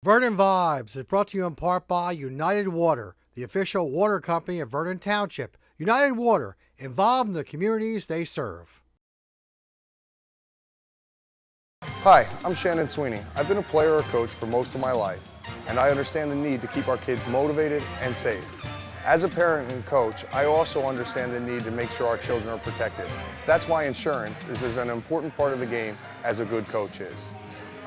Vernon Vibes is brought to you in part by United Water, the official water company of Vernon Township. United Water, involved in the communities they serve. Hi, I'm Shannon Sweeney. I've been a player or coach for most of my life, and I understand the need to keep our kids motivated and safe. As a parent and coach, I also understand the need to make sure our children are protected. That's why insurance is as an important part of the game as a good coach is.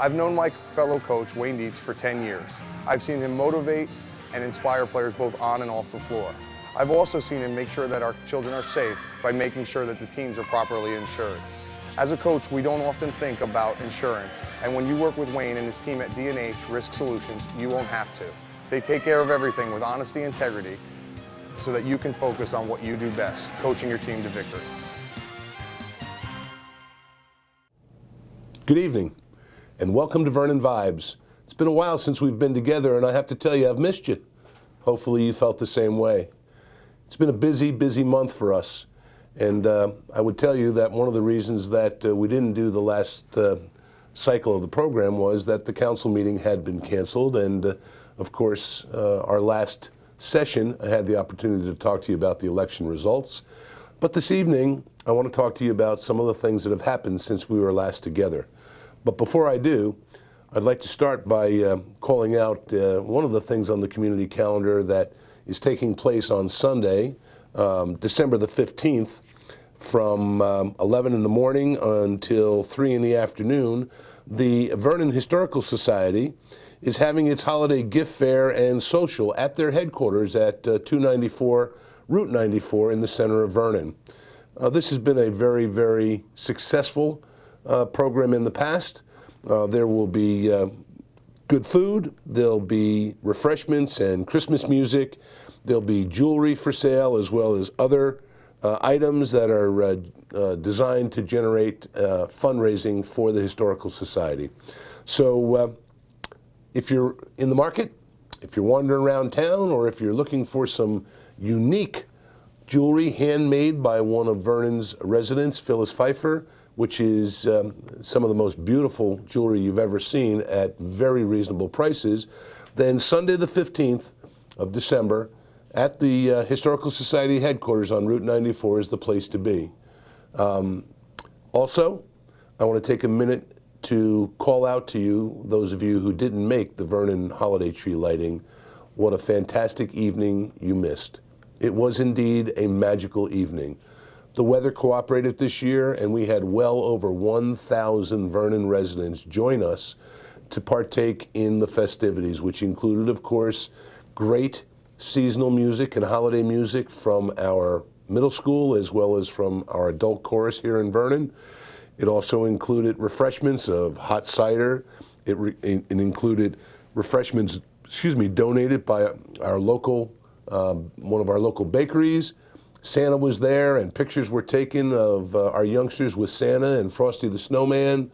I've known my fellow coach, Wayne Dietz, for 10 years. I've seen him motivate and inspire players both on and off the floor. I've also seen him make sure that our children are safe by making sure that the teams are properly insured. As a coach, we don't often think about insurance, and when you work with Wayne and his team at D&H Risk Solutions, you won't have to. They take care of everything with honesty and integrity so that you can focus on what you do best, coaching your team to victory. Good evening, and welcome to Vernon Vibes. It's been a while since we've been together, and I have to tell you, I've missed you. Hopefully you felt the same way. It's been a busy month for us, and I would tell you that one of the reasons that we didn't do the last cycle of the program was that the council meeting had been canceled, and of course, our last session, I had the opportunity to talk to you about the election results. But this evening, I want to talk to you about some of the things that have happened since we were last together. But before I do, I'd like to start by calling out one of the things on the community calendar that is taking place on Sunday, December the 15th, from 11 in the morning until 3 in the afternoon. The Vernon Historical Society is having its holiday gift fair and social at their headquarters at 294 Route 94 in the center of Vernon. This has been a very successful program in the past. There will be good food, there'll be refreshments and Christmas music, there'll be jewelry for sale as well as other items that are designed to generate fundraising for the Historical Society. So if you're in the market, if you're wandering around town, or if you're looking for some unique jewelry handmade by one of Vernon's residents, Phyllis Pfeiffer, which is some of the most beautiful jewelry you've ever seen at very reasonable prices, then Sunday the 15th of December at the Historical Society headquarters on Route 94 is the place to be. Also, I want to take a minute to call out to you, those of you who didn't make the Vernon holiday tree lighting, what a fantastic evening you missed. It was indeed a magical evening. The weather cooperated this year, and we had well over 1,000 Vernon residents join us to partake in the festivities, which included, of course, great seasonal music and holiday music from our middle school as well as from our adult chorus here in Vernon. It also included refreshments of hot cider. It included refreshments, donated by our local, one of our local bakeries. Santa was there, and pictures were taken of our youngsters with Santa and Frosty the Snowman.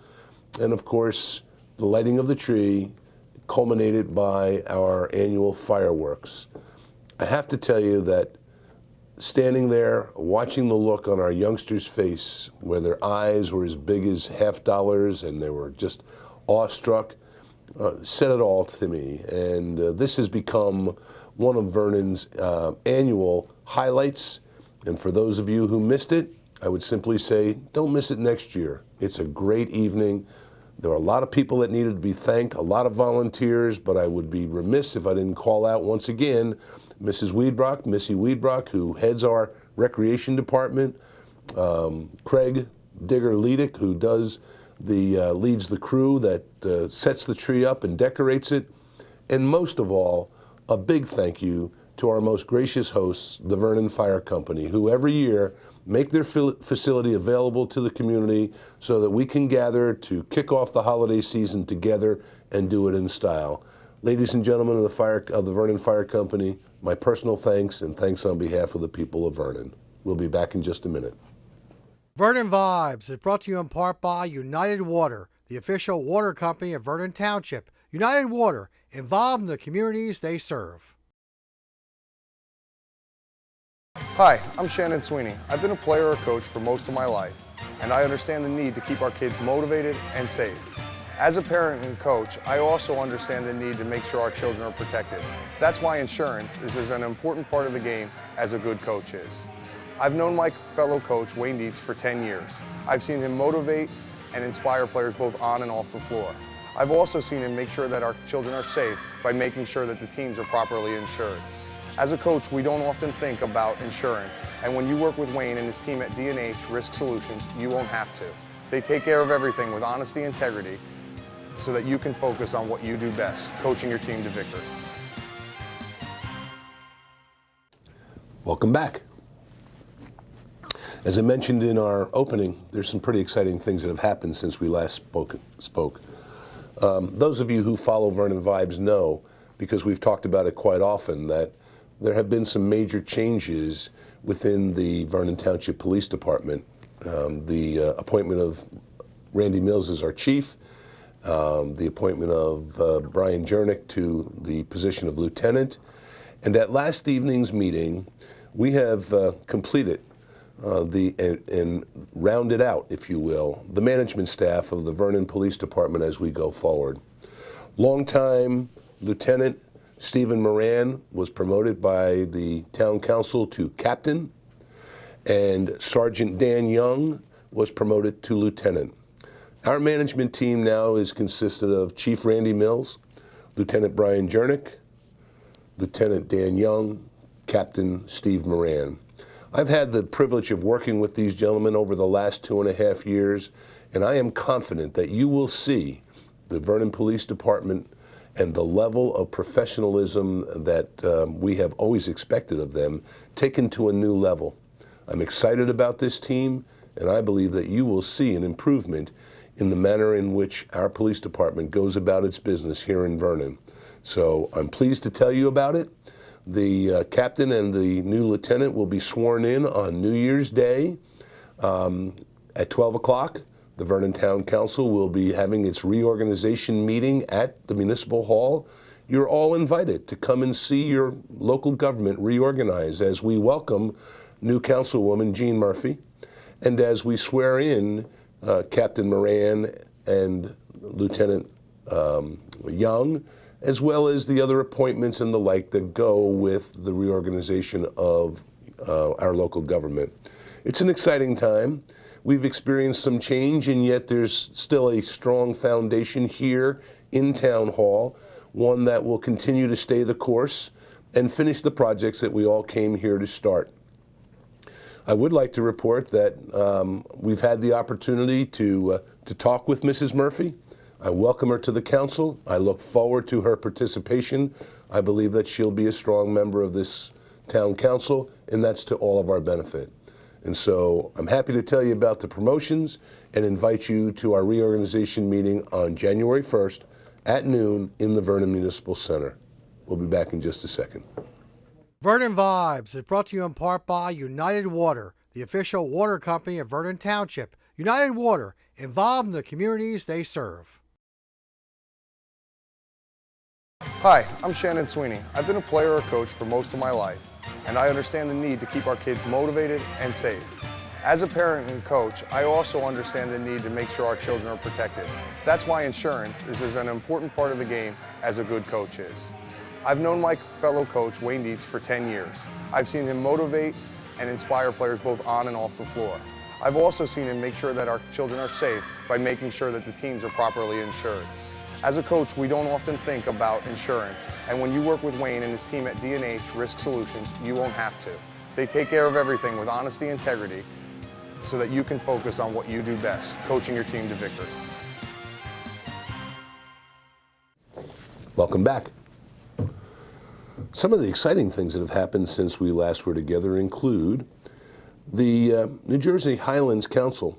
And of course, the lighting of the tree culminated by our annual fireworks. I have to tell you that standing there, watching the look on our youngsters' face, where their eyes were as big as $50 and they were just awestruck, said it all to me. And this has become one of Vernon's annual highlights. And for those of you who missed it, I would simply say, don't miss it next year. It's a great evening. There are a lot of people that needed to be thanked, a lot of volunteers, but I would be remiss if I didn't call out once again Mrs. Weedbrock, Missy Weedbrock, who heads our recreation department, Craig Digger-Ledick, who does leads the crew that sets the tree up and decorates it, and most of all, a big thank you to our most gracious hosts, the Vernon Fire Company, who every year make their facility available to the community so that we can gather to kick off the holiday season together and do it in style. Ladies and gentlemen of the Vernon Fire Company, my personal thanks, and thanks on behalf of the people of Vernon. We'll be back in just a minute. Vernon Vibes is brought to you in part by United Water, the official water company of Vernon Township. United Water, involved in the communities they serve. Hi, I'm Shannon Sweeney. I've been a player or coach for most of my life, and I understand the need to keep our kids motivated and safe. As a parent and coach, I also understand the need to make sure our children are protected. That's why insurance is as an important part of the game as a good coach is. I've known my fellow coach, Wayne Dietz, for 10 years. I've seen him motivate and inspire players both on and off the floor. I've also seen him make sure that our children are safe by making sure that the teams are properly insured. As a coach, we don't often think about insurance, and when you work with Wayne and his team at D&H Risk Solutions, you won't have to. They take care of everything with honesty and integrity so that you can focus on what you do best, coaching your team to victory. Welcome back. As I mentioned in our opening, there's some pretty exciting things that have happened since we last spoke. Those of you who follow Vernon Vibes know, because we've talked about it quite often, that there have been some major changes within the Vernon Township Police Department. The appointment of Randy Mills as our chief, the appointment of Brian Jernick to the position of lieutenant, and at last evening's meeting, we have completed and rounded out, if you will, the management staff of the Vernon Police Department as we go forward. Longtime Lieutenant Stephen Moran was promoted by the town council to captain, and Sergeant Dan Young was promoted to lieutenant. Our management team now is consisted of Chief Randy Mills, Lieutenant Brian Jernick, Lieutenant Dan Young, Captain Steve Moran. I've had the privilege of working with these gentlemen over the last 2.5 years, and I am confident that you will see the Vernon Police Department and the level of professionalism that we have always expected of them taken to a new level. I'm excited about this team, and I believe that you will see an improvement in the manner in which our police department goes about its business here in Vernon. So I'm pleased to tell you about it. The captain and the new lieutenant will be sworn in on New Year's Day at 12 o'clock. The Vernon Town Council will be having its reorganization meeting at the Municipal Hall. You're all invited to come and see your local government reorganize as we welcome new Councilwoman Jean Murphy and as we swear in Captain Moran and Lieutenant Young, as well as the other appointments and the like that go with the reorganization of our local government. It's an exciting time. We've experienced some change, and yet there's still a strong foundation here in Town Hall, one that will continue to stay the course and finish the projects that we all came here to start. I would like to report that we've had the opportunity to talk with Mrs. Murphy. I welcome her to the council. I look forward to her participation. I believe that she'll be a strong member of this town council, and that's to all of our benefit. And so I'm happy to tell you about the promotions and invite you to our reorganization meeting on January 1st at noon in the Vernon Municipal Center. We'll be back in just a second. Vernon Vibes is brought to you in part by United Water, the official water company of Vernon Township. United Water, involved in the communities they serve. Hi, I'm Shannon Sweeney. I've been a player or coach for most of my life, and I understand the need to keep our kids motivated and safe. As a parent and coach, I also understand the need to make sure our children are protected. That's why insurance is as an important part of the game as a good coach is. I've known my fellow coach, Wayne Dietz, for 10 years. I've seen him motivate and inspire players both on and off the floor. I've also seen him make sure that our children are safe by making sure that the teams are properly insured. As a coach, we don't often think about insurance, and when you work with Wayne and his team at D&H Risk Solutions, you won't have to. They take care of everything with honesty and integrity so that you can focus on what you do best, coaching your team to victory. Welcome back. Some of the exciting things that have happened since we last were together include the New Jersey Highlands Council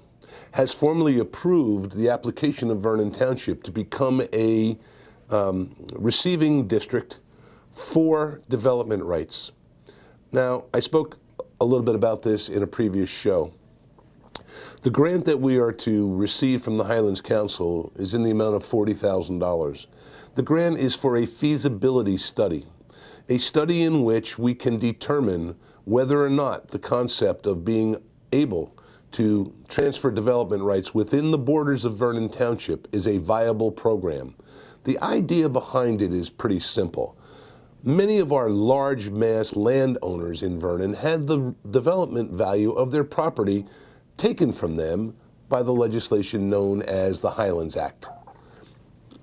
has formally approved the application of Vernon Township to become a receiving district for development rights. Now, I spoke a little bit about this in a previous show. The grant that we are to receive from the Highlands Council is in the amount of $40,000. The grant is for a feasibility study, a study in which we can determine whether or not the concept of being able to transfer development rights within the borders of Vernon Township is a viable program. The idea behind it is pretty simple. Many of our large mass landowners in Vernon had the development value of their property taken from them by the legislation known as the Highlands Act.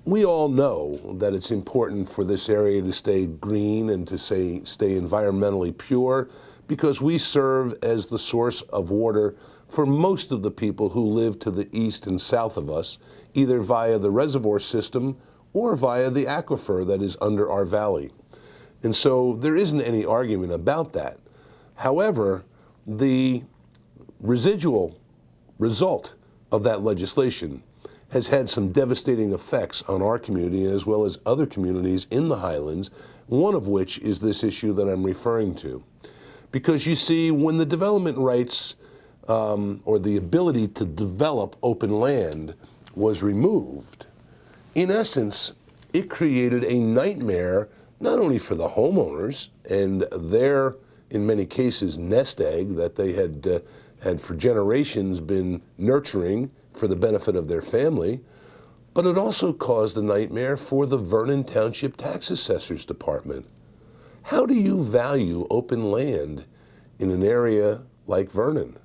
We all know that it's important for this area to stay green and to stay environmentally pure because we serve as the source of water for most of the people who live to the east and south of us, either via the reservoir system or via the aquifer that is under our valley. And so there isn't any argument about that. However, the residual result of that legislation has had some devastating effects on our community as well as other communities in the Highlands, one of which is this issue that I'm referring to. Because you see, when the development rights or the ability to develop open land was removed, in essence, it created a nightmare not only for the homeowners and their, in many cases, nest egg that they had for generations been nurturing for the benefit of their family, but it also caused a nightmare for the Vernon Township Tax Assessor's Department. How do you value open land in an area like Vernon?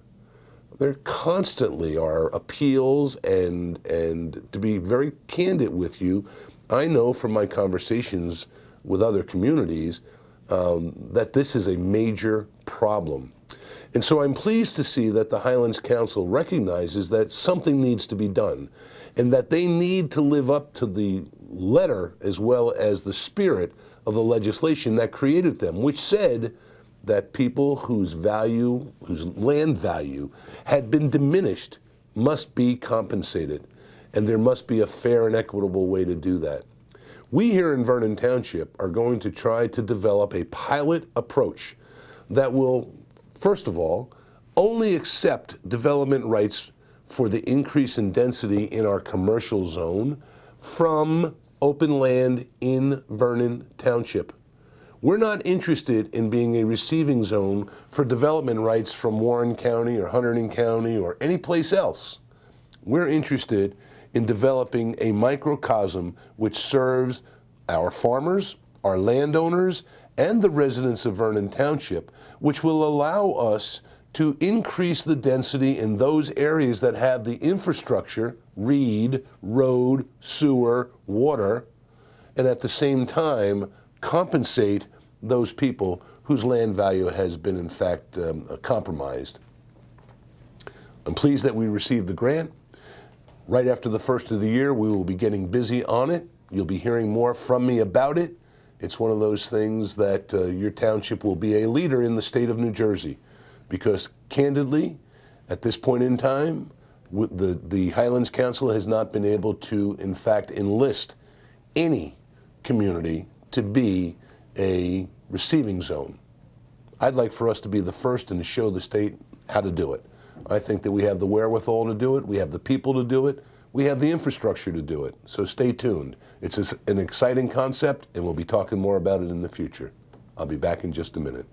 There constantly are appeals, and to be very candid with you, I know from my conversations with other communities that this is a major problem. And so I'm pleased to see that the Highlands Council recognizes that something needs to be done and that they need to live up to the letter as well as the spirit of the legislation that created them, which said that people whose land value had been diminished must be compensated, and there must be a fair and equitable way to do that. We here in Vernon Township are going to try to develop a pilot approach that will, first of all, only accept development rights for the increase in density in our commercial zone from open land in Vernon Township. We're not interested in being a receiving zone for development rights from Warren County or Hunterdon County or any place else. We're interested in developing a microcosm which serves our farmers, our landowners, and the residents of Vernon Township, which will allow us to increase the density in those areas that have the infrastructure, reed, road, sewer, water, and at the same time compensate those people whose land value has been in fact compromised. I'm pleased that we received the grant. Right after the first of the year, we will be getting busy on it. You'll be hearing more from me about it. It's one of those things that your township will be a leader in the state of New Jersey, because candidly, at this point in time, the Highlands Council has not been able to, in fact, enlist any community to be a receiving zone. I'd like for us to be the first and to show the state how to do it. I think that we have the wherewithal to do it, we have the people to do it, we have the infrastructure to do it. So stay tuned. It's an exciting concept, and we'll be talking more about it in the future. I'll be back in just a minute.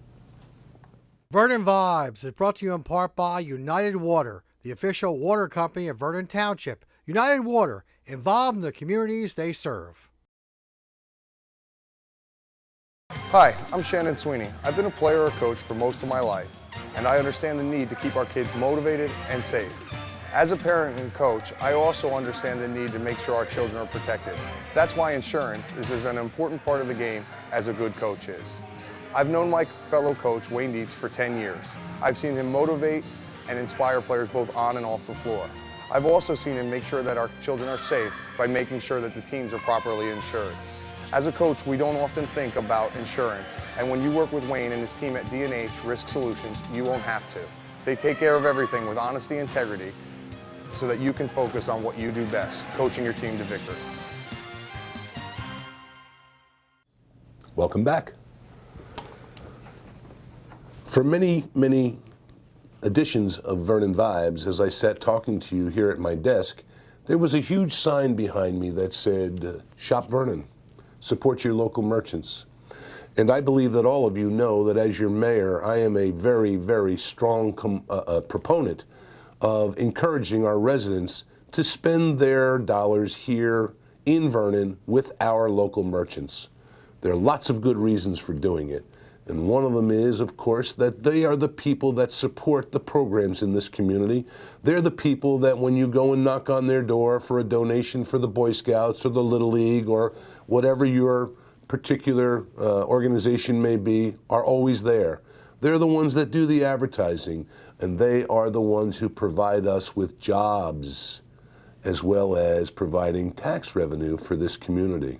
Vernon Vibes is brought to you in part by United Water, the official water company of Vernon Township. United Water, involved in the communities they serve. Hi, I'm Shannon Sweeney. I've been a player or coach for most of my life, and I understand the need to keep our kids motivated and safe. As a parent and coach, I also understand the need to make sure our children are protected. That's why insurance is as an important part of the game as a good coach is. I've known my fellow coach, Wayne Dietz, for 10 years. I've seen him motivate and inspire players both on and off the floor. I've also seen him make sure that our children are safe by making sure that the teams are properly insured. As a coach, we don't often think about insurance, and when you work with Wayne and his team at D&H Risk Solutions, you won't have to. They take care of everything with honesty and integrity so that you can focus on what you do best, coaching your team to victory. Welcome back. For many, many editions of Vernon Vibes, as I sat talking to you here at my desk, there was a huge sign behind me that said, Shop Vernon. Support your local merchants. And I believe that all of you know that as your mayor, I am a very, very strong proponent of encouraging our residents to spend their dollars here in Vernon with our local merchants. There are lots of good reasons for doing it. And one of them is, of course, that they are the people that support the programs in this community. They're the people that when you go and knock on their door for a donation for the Boy Scouts or the Little League or whatever your particular organization may be, are always there. They're the ones that do the advertising, and they are the ones who provide us with jobs as well as providing tax revenue for this community.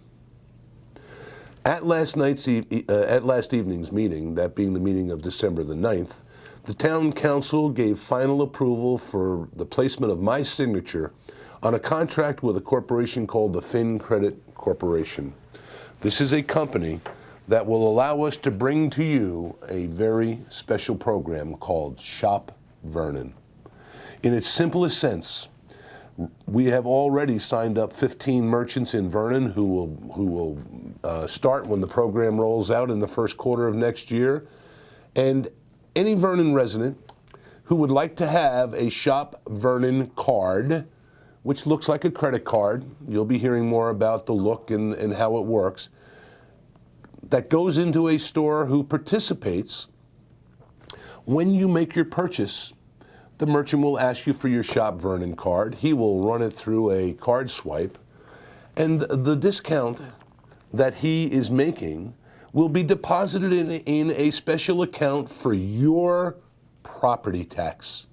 At last evening's meeting, that being the meeting of December the 9th, the Town Council gave final approval for the placement of my signature on a contract with a corporation called the Fin Credit Corporation. This is a company that will allow us to bring to you a very special program called Shop Vernon. In its simplest sense, we have already signed up 15 merchants in Vernon who will start when the program rolls out in the first quarter of next year. And any Vernon resident who would like to have a Shop Vernon card, which looks like a credit card, you'll be hearing more about the look and how it works, that goes into a store who participates. When you make your purchase, the merchant will ask you for your Shop Vernon card. He will run it through a card swipe, and the discount that he is making will be deposited in a special account for your property tax.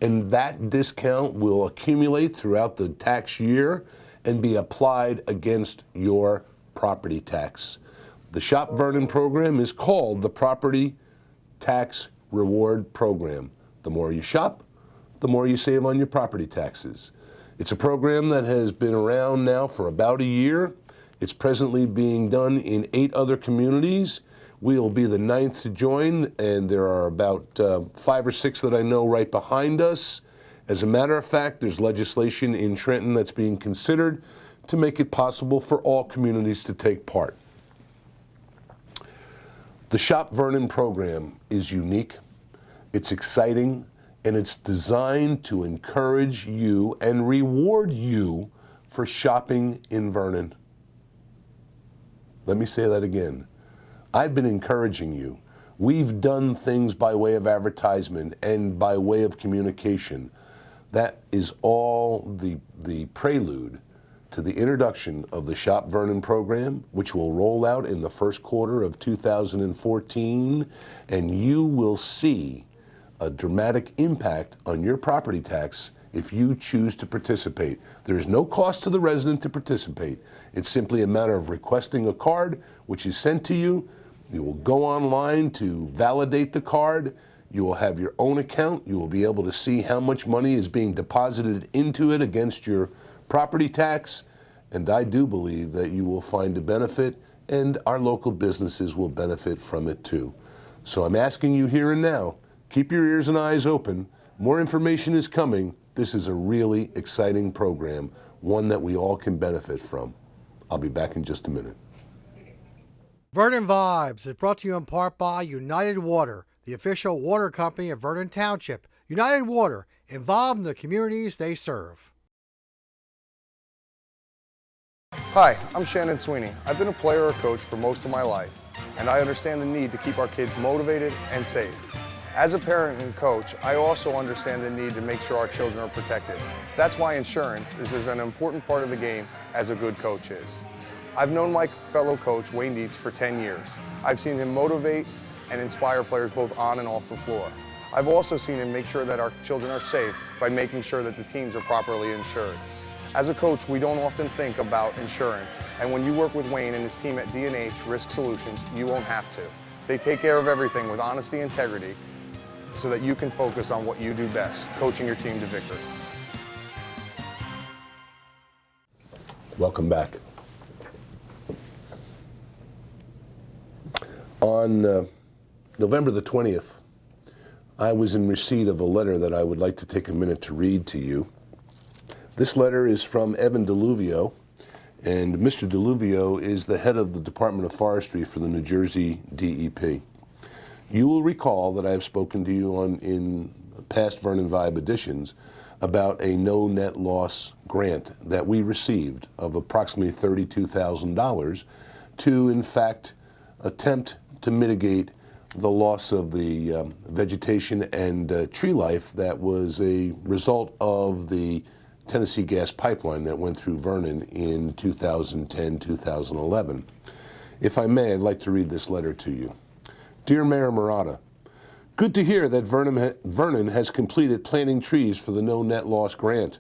And that discount will accumulate throughout the tax year and be applied against your property tax. The Shop Vernon program is called the Property Tax Reward Program. The more you shop, the more you save on your property taxes. It's a program that has been around now for about a year. It's presently being done in 8 other communities. We'll be the 9th to join, and there are about 5 or 6 that I know right behind us. As a matter of fact, there's legislation in Trenton that's being considered to make it possible for all communities to take part. The Shop Vernon program is unique, it's exciting, and it's designed to encourage you and reward you for shopping in Vernon. Let me say that again. I've been encouraging you. We've done things by way of advertisement and by way of communication. That is all the prelude to the introduction of the Shop Vernon program, which will roll out in the first quarter of 2014, and you will see a dramatic impact on your property tax if you choose to participate. There is no cost to the resident to participate. It's simply a matter of requesting a card, which is sent to you. You will go online to validate the card. You will have your own account. You will be able to see how much money is being deposited into it against your property tax, and I do believe that you will find a benefit, and our local businesses will benefit from it too. So I'm asking you here and now, keep your ears and eyes open. More information is coming. This is a really exciting program, one that we all can benefit from. I'll be back in just a minute. Vernon Vibes is brought to you in part by United Water, the official water company of Vernon Township. United Water, involved in the communities they serve. Hi, I'm Shannon Sweeney. I've been a player or coach for most of my life, and I understand the need to keep our kids motivated and safe. As a parent and coach, I also understand the need to make sure our children are protected. That's why insurance is as an important part of the game as a good coach is. I've known my fellow coach, Wayne Dietz, for 10 years. I've seen him motivate and inspire players both on and off the floor. I've also seen him make sure that our children are safe by making sure that the teams are properly insured. As a coach, we don't often think about insurance, and when you work with Wayne and his team at D&H Risk Solutions, you won't have to. They take care of everything with honesty and integrity so that you can focus on what you do best, coaching your team to victory. Welcome back. On November the 20th, I was in receipt of a letter that I would like to take a minute to read to you. This letter is from Evan Deluvio, and Mr. Deluvio is the head of the Department of Forestry for the New Jersey DEP. You will recall that I have spoken to you in past Vernon Vibe editions about a no net loss grant that we received of approximately $32,000 to, in fact, attempt to mitigate the loss of the vegetation and tree life that was a result of the Tennessee gas pipeline that went through Vernon in 2010-2011. If I may, I'd like to read this letter to you. Dear Mayor Murata, good to hear that Vernon has completed planting trees for the No Net Loss grant.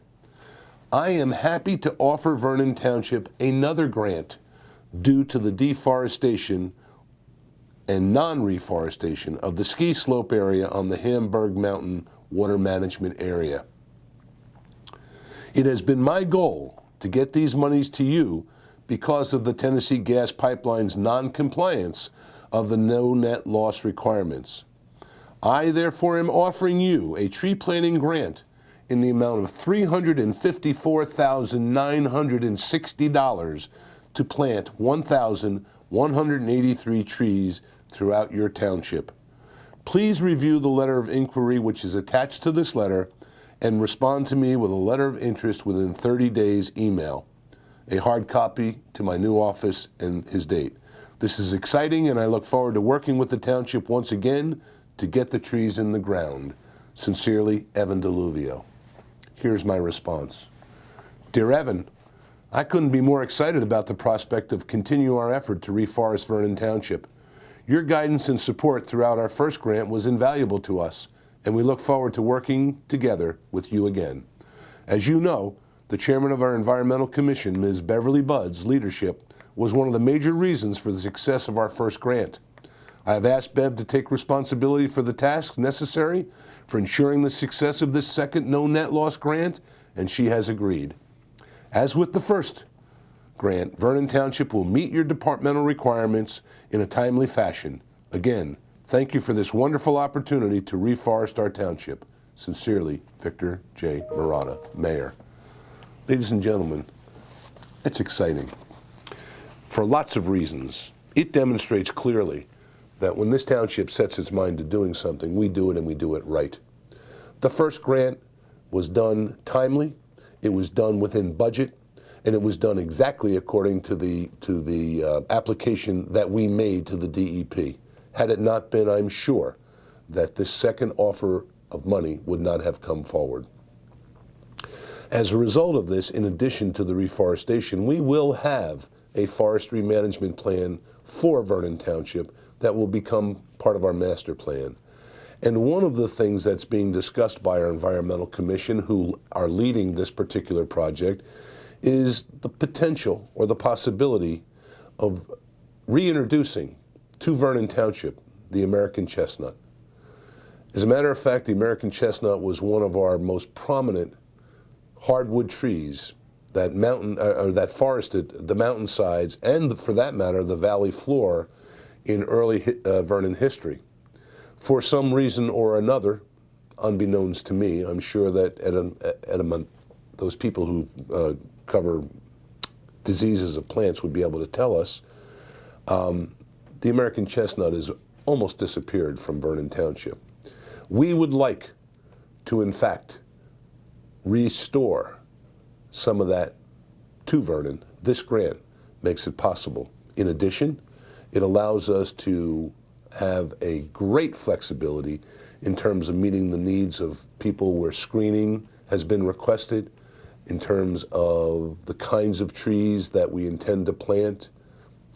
I am happy to offer Vernon Township another grant due to the deforestation and non-reforestation of the ski slope area on the Hamburg Mountain Water Management Area. It has been my goal to get these monies to you because of the Tennessee gas pipeline's non-compliance of the no net loss requirements. I therefore am offering you a tree planting grant in the amount of $354,960 to plant 1,183 trees throughout your township. Please review the letter of inquiry which is attached to this letter and respond to me with a letter of interest within 30 days email. A hard copy to my new office and his date. This is exciting and I look forward to working with the township once again to get the trees in the ground. Sincerely, Evan Deluvio. Here's my response. Dear Evan, I couldn't be more excited about the prospect of continuing our effort to reforest Vernon Township. Your guidance and support throughout our first grant was invaluable to us, and we look forward to working together with you again. As you know, the chairman of our Environmental Commission, Ms. Beverly Budd's leadership was one of the major reasons for the success of our first grant. I have asked Bev to take responsibility for the tasks necessary for ensuring the success of this second no net loss grant, and she has agreed. As with the first grant, Vernon Township will meet your departmental requirements in a timely fashion. Again, thank you for this wonderful opportunity to reforest our township. Sincerely, Victor J. Murata, Mayor. Ladies and gentlemen, it's exciting. For lots of reasons. It demonstrates clearly that when this township sets its mind to doing something, we do it and we do it right. The first grant was done timely, it was done within budget, and it was done exactly according to the application that we made to the DEP. Had it not been, I'm sure that this second offer of money would not have come forward. As a result of this, in addition to the reforestation, we will have a forestry management plan for Vernon Township that will become part of our master plan. And one of the things that's being discussed by our Environmental Commission, who are leading this particular project, is the potential or the possibility of reintroducing to Vernon Township the American chestnut. As a matter of fact, the American chestnut was one of our most prominent hardwood trees that that forested the mountainsides and, for that matter, the valley floor in early Vernon history. For some reason or another, unbeknownst to me, I'm sure that those people who cover diseases of plants would be able to tell us, the American chestnut has almost disappeared from Vernon Township. We would like to, in fact, restore some of that to Vernon. This grant makes it possible. In addition, it allows us to have a great flexibility in terms of meeting the needs of people where screening has been requested, in terms of the kinds of trees that we intend to plant.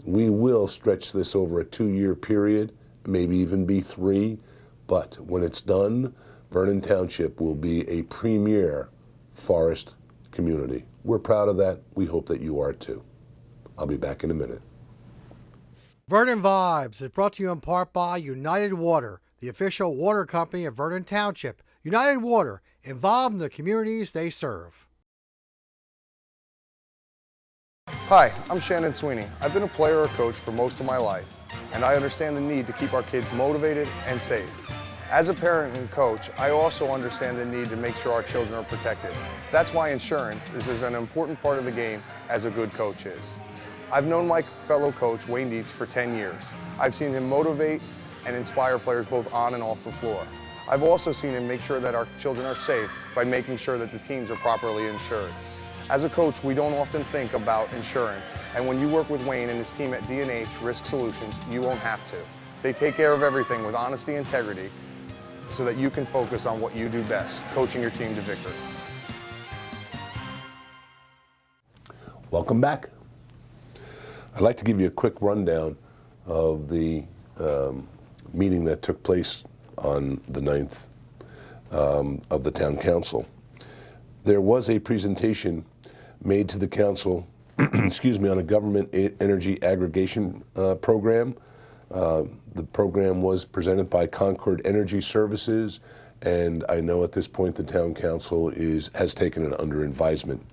We will stretch this over a 2-year period, maybe even be 3, but when it's done, Vernon Township will be a premier forest community. We're proud of that. We hope that you are too. I'll be back in a minute. Vernon Vibes is brought to you in part by United Water, the official water company of Vernon Township. United Water, involved in the communities they serve. Hi, I'm Shannon Sweeney. I've been a player or coach for most of my life, and I understand the need to keep our kids motivated and safe. As a parent and coach, I also understand the need to make sure our children are protected. That's why insurance is as an important part of the game as a good coach is. I've known my fellow coach, Wayne Dietz, for 10 years. I've seen him motivate and inspire players both on and off the floor. I've also seen him make sure that our children are safe by making sure that the teams are properly insured. As a coach, we don't often think about insurance, and when you work with Wayne and his team at D&H Risk Solutions, you won't have to. They take care of everything with honesty and integrity so that you can focus on what you do best, coaching your team to victory. Welcome back. I'd like to give you a quick rundown of the meeting that took place on the 9th of the Town Council. There was a presentation made to the Council excuse me, on a government energy aggregation program. The program was presented by Concord Energy Services, and I know at this point the Town Council has taken it under advisement.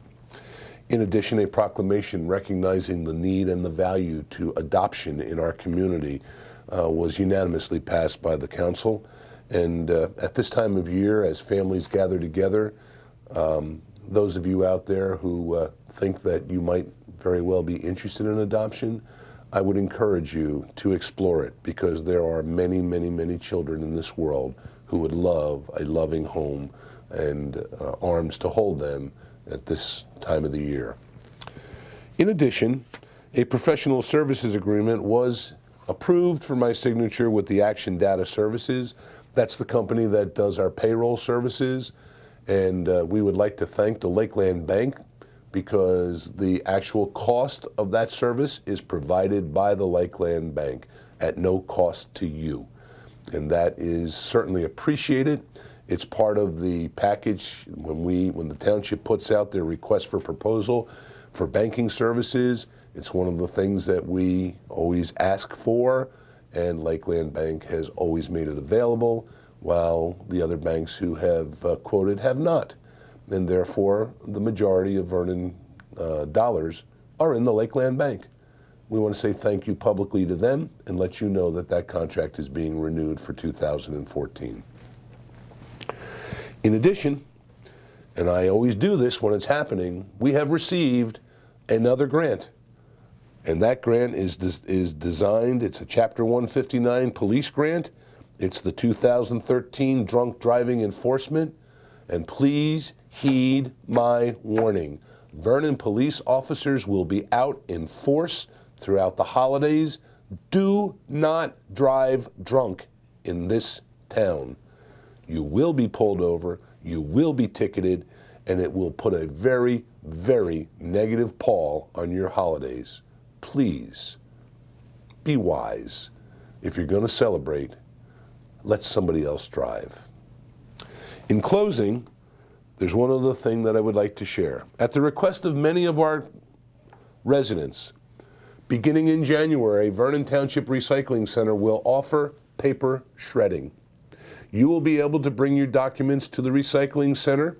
In addition, a proclamation recognizing the need and the value to adoption in our community was unanimously passed by the Council. And at this time of year, as families gather together, those of you out there who think that you might very well be interested in adoption, I would encourage you to explore it, because there are many, many, many children in this world who would love a loving home and arms to hold them at this time of the year. In addition, a professional services agreement was approved for my signature with the Action Data Services. That's the company that does our payroll services, and we would like to thank the Lakeland Bank, because the actual cost of that service is provided by the Lakeland Bank at no cost to you. And that is certainly appreciated. It's part of the package when the township puts out their request for proposal for banking services. It's one of the things that we always ask for, and Lakeland Bank has always made it available, while the other banks who have quoted have not. And therefore, the majority of Vernon dollars are in the Lakeland Bank. We want to say thank you publicly to them and let you know that that contract is being renewed for 2014. In addition, and I always do this when it's happening, we have received another grant. And that grant is designed, it's a Chapter 159 police grant. It's the 2013 Drunk Driving Enforcement. And please heed my warning. Vernon police officers will be out in force throughout the holidays. Do not drive drunk in this town. You will be pulled over, you will be ticketed, and it will put a very, very negative pall on your holidays. Please be wise. If you're going to celebrate, let somebody else drive. In closing, there's one other thing that I would like to share. At the request of many of our residents, beginning in January, Vernon Township Recycling Center will offer paper shredding. You will be able to bring your documents to the recycling center.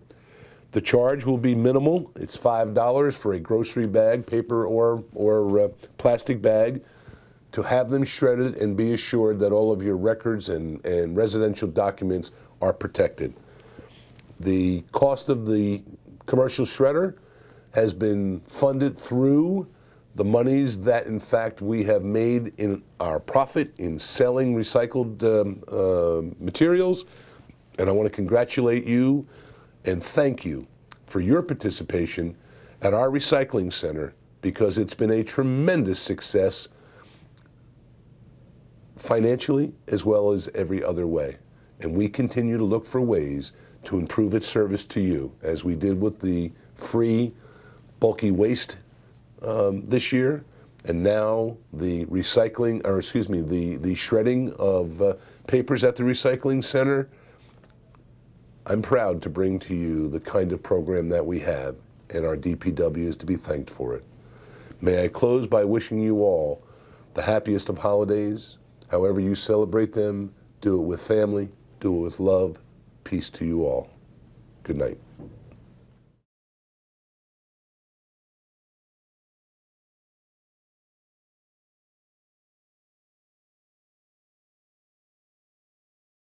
The charge will be minimal. It's $5 for a grocery bag, paper or plastic bag, to have them shredded and be assured that all of your records and residential documents are protected. The cost of the commercial shredder has been funded through the monies that, in fact, we have made in our profit in selling recycled materials. And I want to congratulate you and thank you for your participation at our recycling center, because it's been a tremendous success financially as well as every other way. And we continue to look for ways to improve its service to you, as we did with the free bulky waste this year, and now the recycling, or excuse me, the shredding of papers at the recycling center. I'm proud to bring to you the kind of program that we have, and our DPW is to be thanked for it. May I close by wishing you all the happiest of holidays. However you celebrate them, do it with family, do it with love. Peace to you all. Good night.